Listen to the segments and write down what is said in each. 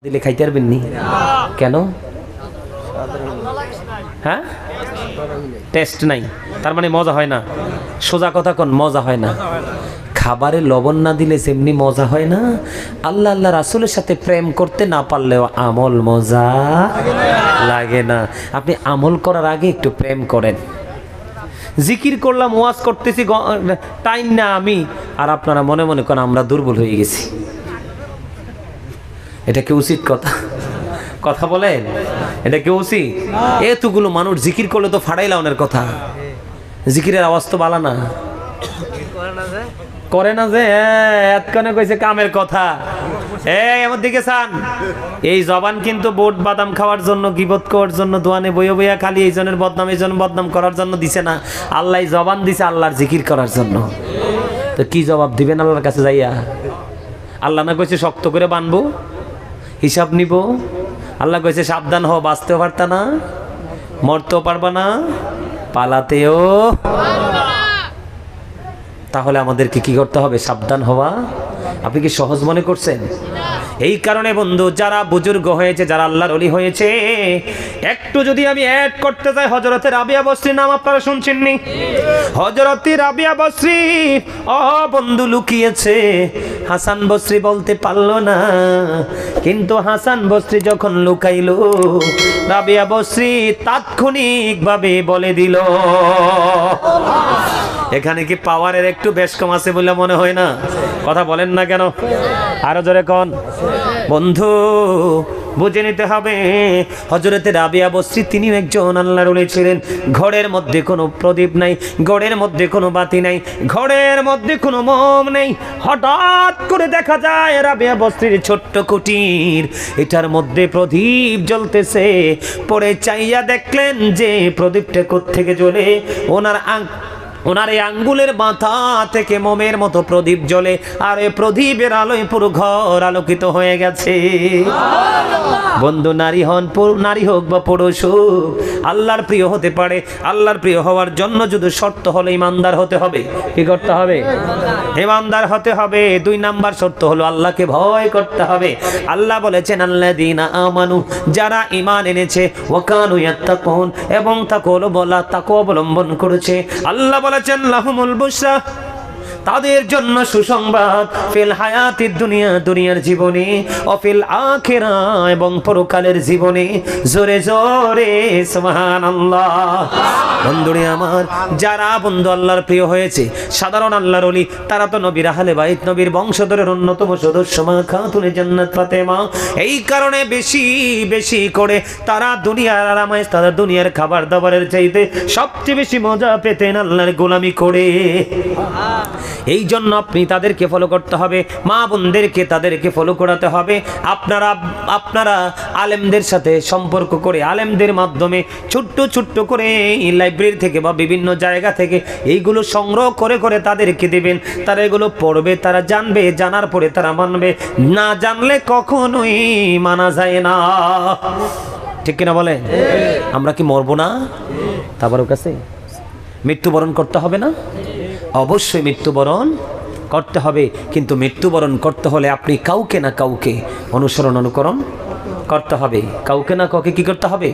দিলে খাইতে পারবেন নি কেন? হ্যাঁ, টেস্ট নাই, তার মানে মজা হয় না। সোজা কথা কোন, মজা হয় না। খাবারে লবণ না দিলে যেমনি মজা হয় না, আল্লাহ আল্লাহ রাসূলের সাথে প্রেম করতে না পারলেও আমল মজা লাগে না। আপনি আমল করার আগে একটু প্রেম করেন। জিকির করলাম, ওয়াজ করতেছি, টাইম না আমি, আর আপনারা মনে মনে করেন আমরা দুর্বল হয়ে গেছি। এটা কি উচিত কথা? কথা বলেন, এটা কি উচিত? এতগুলো মানুষ জিকির করলে তো ফাড়াই লাউনের কথা। জিকিরের আওয়াজ তো বালা না, করে না যে এতক্ষণে কইছে কামের কথা। আমার দিকে চান, এই জবান কিন্তু বোট বাদাম খাওয়ার জন্য, গিবত করার জন্য, দোয়ানে বইয়া বইয়া খালি এই জনের বদনাম এই জন বদনাম করার জন্য দিছে না। আল্লাহ জবান দিছে আল্লাহর জিকির করার জন্য। তো কি জবাব দিবেন আল্লাহর কাছে যাইয়া? আল্লাহ না কইছে শক্ত করে বানবো, হিসাব নিব। আল্লাহ কইছে সাবধান হও, বাঁচতেও পারতা না, মরতেও পারবা না, পালাতেও। তাহলে আমাদেরকে কি করতে হবে? সাবধান হওয়া। আপনি কি সহজ মনে করছেন? এই কারণে বন্ধু, যারা বুজুর্গ হয়েছে, যারা আল্লাহর ওলি হয়েছে, একটু যদি আমি অ্যাড করতে চাই, হযরতে রাবিয়া বসরির নাম আপনারা শুনছেননি? হযরতে রাবিয়া বসরি বন্ধু লুকিয়েছে। হাসান বসরি বলতে পারলো না, কিন্তু হাসান বসরি যখন লুকাইলো, রাবিয়া বসরি তাৎক্ষণিকভাবে বলে দিল। এখানে কি পাওয়ারের একটু বেশ কম আছে বলে মনে হয় না? কথা বলেন না কেন? আরো জোরে কোন। বন্ধু বুঝে নিতে হবে, হযরতে রাবিয়া বসরি তিনিও একজন আল্লাহর ওলি ছিলেন। ঘরের মধ্যে কোনো প্রদীপ নাই, ঘরের মধ্যে কোনো বাতি নাই, ঘরের মধ্যে কোনো মোম নেই। হঠাৎ করে দেখা যায় রাবিয়া বসরির ছোট্ট কুটির, এটার মধ্যে প্রদীপ জ্বলতেছে। পরে চাইয়া দেখলেন যে প্রদীপটা কোত্থেকে জ্বলে। ওনার এই আঙ্গুলের মাথা থেকে মোমের মতো প্রদীপ জ্বলে, আর এই প্রদীপের আলোয় পুরো ঘর আলোকিত হয়ে গেছে। বন্ধু, নারী হোক বা পুরুষ হোক, আল্লাহর প্রিয় হতে পারে। আল্লাহর প্রিয় হওয়ার জন্য যদি শর্ত হলো ইমানদার হতে হবে। কি করতে হবে? ইমানদার হতে হবে। 2 নাম্বার শর্ত হলো আল্লাহকে ভয় করতে হবে। আল্লাহ বলেছেন আল্লাযীনা আমানু, যারা ঈমান এনেছে, ওয়া কানু ইয়াত্তাকুন, এবং তাকওয়া অবলম্বন করেছে। আল্লাহ বলেছেন লাহুমুল বুশরা, তাদের জন্য সুসংবাদ, ফিল হায়াতিদ দুনিয়া, দুনিয়ার জীবনে, ও ফিল আখিরা, এবং পরকালের জীবনে। জোরে জোরে সুবহানাল্লাহ। বন্ধুরে আমার, যারা বন্ধু আল্লাহর প্রিয় হয়েছে, সাধারণ আল্লাহর ওলি, তারা তো নবীর আহলে বাইত, নবীর বংশধরের অন্যতম সদস্য মা খাতুনে জান্নাত ফাতেমা। এই কারণে বেশি বেশি করে তারা দুনিয়ার আরামায়েশ, তারা দুনিয়ার খাবার দাবারের চাইতে সবচেয়ে বেশি মজা পেতেন আল্লাহর গোলামি করে। এই জন্য আপনি তাদেরকে ফলো করতে হবে, মা বোনদেরকে তাদেরকে ফলো করাতে হবে। আপনারা আলেমদের সাথে সম্পর্ক করে, আলেমদের মাধ্যমে ছোট্ট ছোট্ট করে লাইব্রেরি থেকে বা বিভিন্ন জায়গা থেকে এইগুলো সংগ্রহ করে করে তাদেরকে দেবেন। তারা এগুলো পড়বে, তারা জানবে, জানার পরে তারা মানবে। না জানলে কখনোই মানা যায় না। ঠিক কিনা বলে? আমরা কি মরবো না? তারপর কাছে মৃত্যুবরণ করতে হবে না? অবশ্যই মৃত্যুবরণ করতে হবে, কিন্তু মৃত্যুবরণ করতে হলে আপনি কাউকে না কাউকে অনুকরণ করতে হবে। কাউকে না কাউকে কি করতে হবে?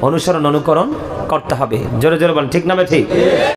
অনুকরণ করতে হবে। জোরে জোরে বলেন, ঠিক না? ঠিক।